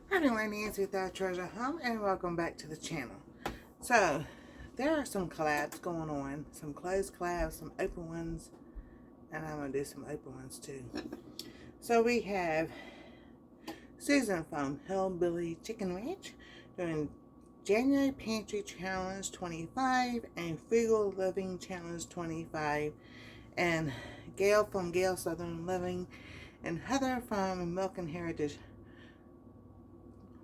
Anyway, Nancy with our treasure home, and welcome back to the channel. So, there are some collabs going on, some closed collabs, some open ones, and I'm going to do some open ones too. So we have Susan from Hillbilly Chicken Ranch doing January Pantry Challenge 25 and Frugal Living Challenge 25, and Gail from Gail Southern Living, and Heather from Milk and Heritage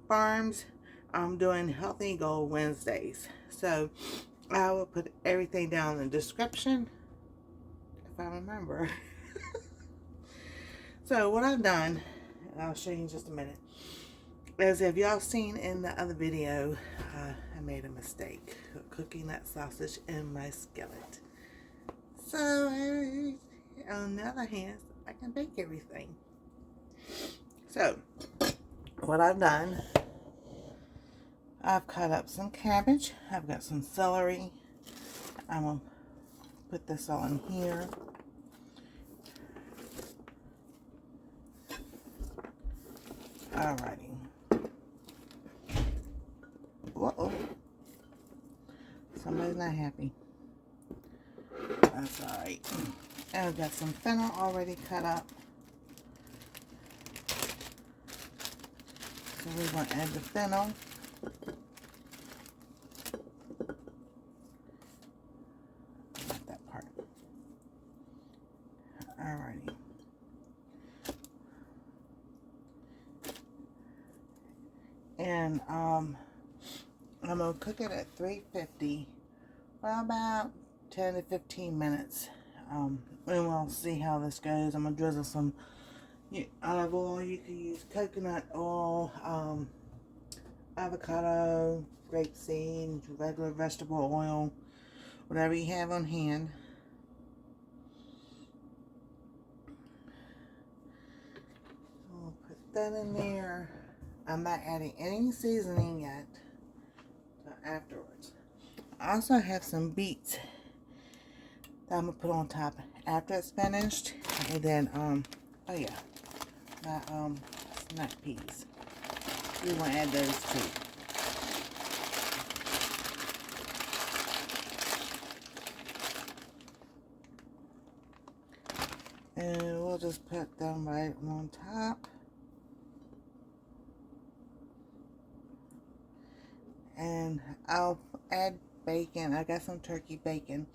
Farms. I'm doing Healthy Goal Wednesdays. So I will put everything down in the description if I remember. So what I've done, and I'll show you in just a minute, is if y'all seen in the other video, I made a mistake cooking that sausage in my skillet. So on the other hand, I can bake everything. So what I've done, I've cut up some cabbage. I've got some celery. I'm going to put this all in here. Alrighty. Whoa. Somebody's not happy. That's alright. And I've got some fennel already cut up. So we're going to add the fennel. Not that part. Alrighty. And I'm going to cook it at 350 for about 10 to 15 minutes. And we'll see how this goes. I'm going to drizzle some olive oil. You can use coconut oil, avocado, grapeseed, regular vegetable oil, whatever you have on hand. I'll put that in there. I'm not adding any seasoning yet until afterwards. I also have some beets that I'm gonna put on top after it's finished, and then oh yeah, my snap peas. We want to add those too. And we'll just put them right on top. And I'll add bacon. I got some turkey bacon,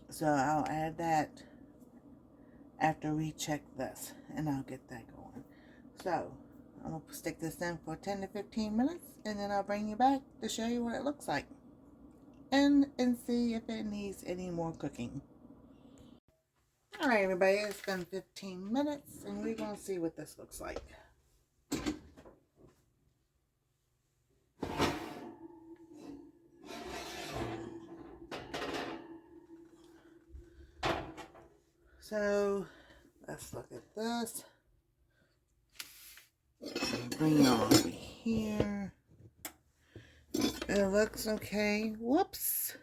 so I'll add that after we check this, and I'll get that going. So I'm gonna stick this in for 10 to 15 minutes, and then I'll bring you back to show you what it looks like and see if it needs any more cooking. Alright everybody, it's been 15 minutes, and we're gonna see what this looks like. So let's look at this. Bring it over here. It looks okay. Whoops.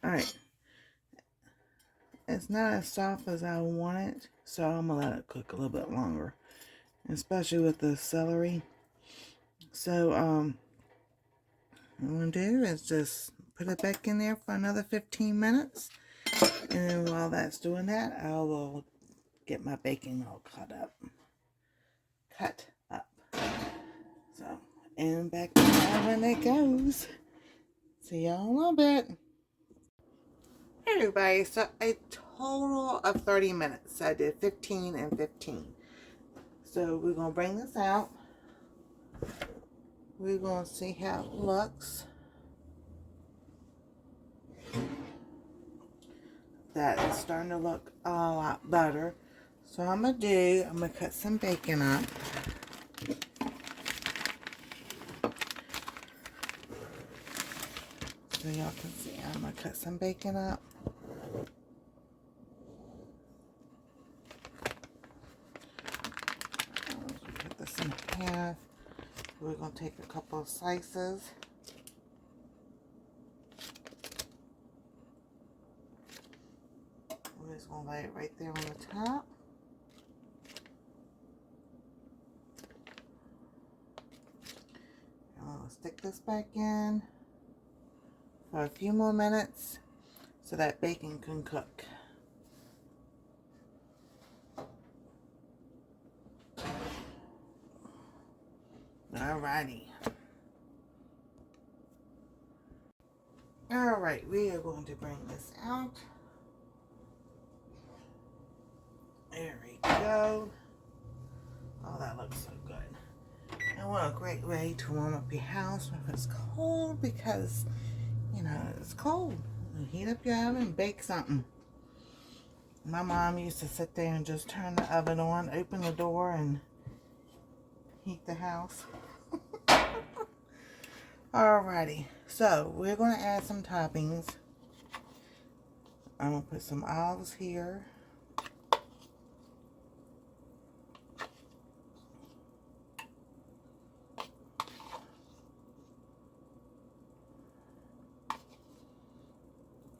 Alright. It's not as soft as I want it, so I'm going to let it cook a little bit longer. Especially with the celery. So, what I'm going to do is just put it back in there for another 15 minutes. And then while that's doing that, I will get my bacon all cut up. So, and back in the oven it goes. See y'all in a little bit. Hey everybody, so a total of 30 minutes. I did 15 and 15. So we're going to bring this out. We're going to see how it looks. That is starting to look a lot better. So I'm going to cut some bacon up. So y'all can see, I'm going to cut some bacon up. Put this in half. We're going to take a couple of slices. We're just going to lay it right there on the top. stick this back in for a few more minutes so that bacon can cook. Alrighty. Alright, we are going to bring this out. There we go. Oh, that looks so good. And what a great way to warm up your house when it's cold, because, you know, it's cold. You heat up your oven, bake something. My mom used to sit there and just turn the oven on, open the door, and heat the house. Alrighty, so we're going to add some toppings. I'm going to put some olives here.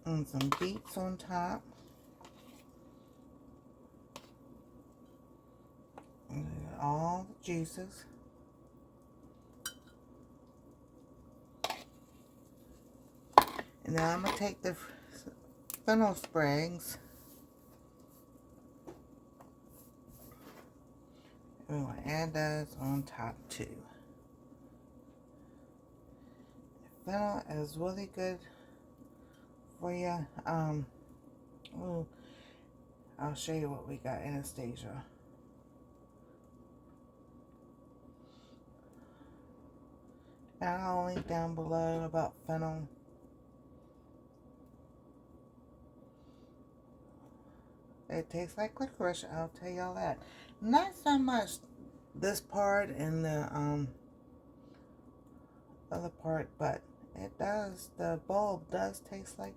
And some beets on top. And all the juices. And now I'm going to take the fennel sprigs. We're going to add those on top too. Fennel is really good for you. I'll show you what we got, Anastasia. And I'll link down below about fennel. It tastes like licorice, I'll tell y'all that. Not so much this part and the other part, but it does. The bulb does taste like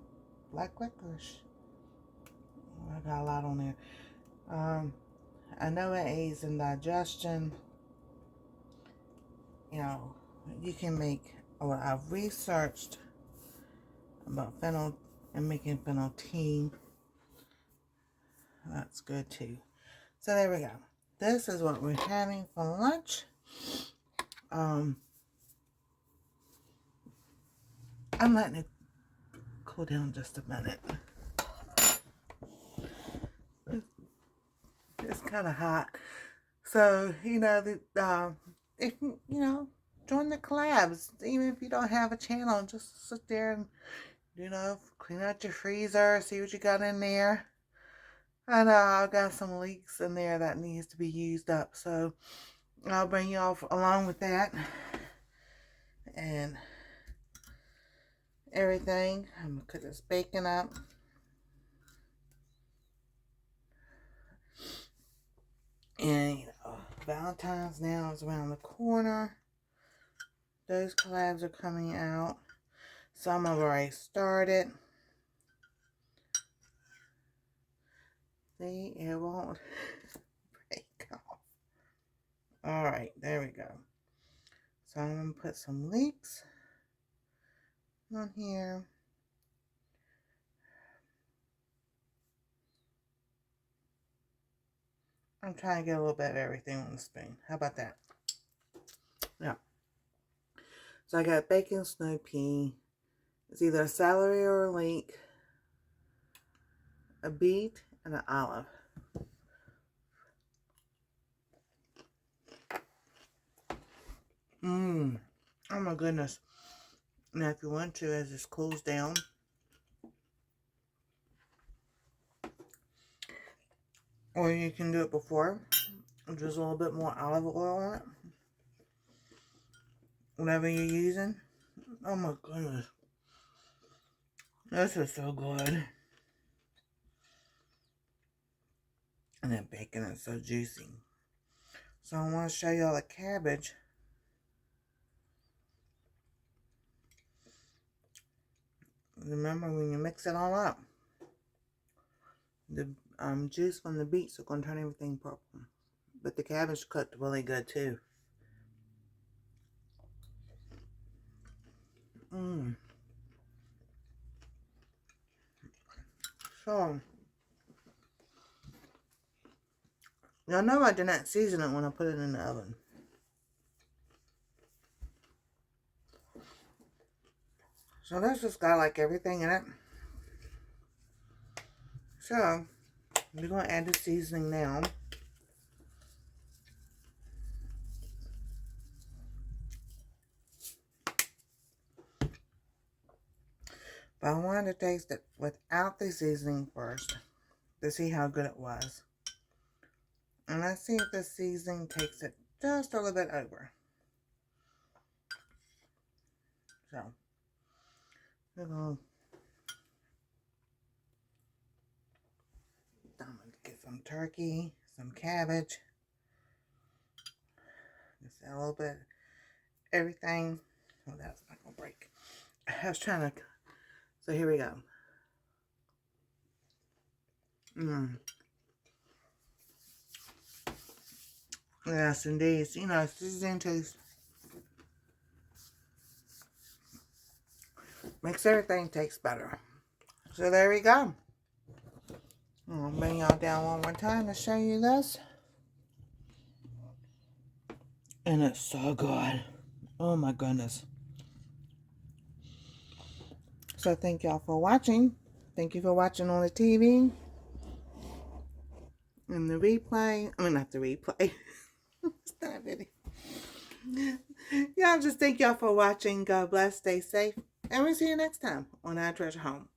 licorice. I got a lot on there. I know it aids in digestion. You know, you can make. Well, I've researched about fennel and making fennel tea. That's good too. So there we go. This is what we're having for lunch. I'm letting it cool down just a minute. It's kind of hot. So, you know, if you know, join the collabs. Even if you don't have a channel, just sit there and, you know, clean out your freezer, see what you got in there. I know I've got some leeks in there that needs to be used up, so I'll bring you all along with that and everything. I'm gonna cook this bacon up. And you know, Valentine's now is around the corner. Those collabs are coming out. Some have already started. See, it won't break off. Alright, there we go. So I'm going to put some leeks on here. I'm trying to get a little bit of everything on the spoon. How about that? Yeah. So I got bacon, snow pea. It's either a celery or a leek, a beet, and an olive. Oh my goodness. Now if you want to, as this cools down, or you can do it before, drizzle a little bit more olive oil on it. Whatever you're using. Oh my goodness. This is so good. And that bacon is so juicy. So I want to show y'all the cabbage. Remember, when you mix it all up, the juice from the beets are going to turn everything purple. But the cabbage cooked really good too. So, y'all know I did not season it when I put it in the oven. So this just got like everything in it. So we're going to add the seasoning now. But I wanted to taste it without the seasoning first to see how good it was. And let's see if the seasoning takes it just a little bit over. So, I'm going to get some turkey, some cabbage. Just a little bit, everything. Oh, that's not going to break. I was trying to, so here we go. Yes, indeed. You know, seasoning taste makes everything taste better. So there we go. I'm going to bring y'all down one more time to show you this. And it's so good. Oh my goodness. So thank y'all for watching. Thank you for watching on the TV. And the replay. I mean, not the replay. Stop it. Y'all just thank y'all for watching. God bless. Stay safe. And we'll see you next time on Our Treasure Home.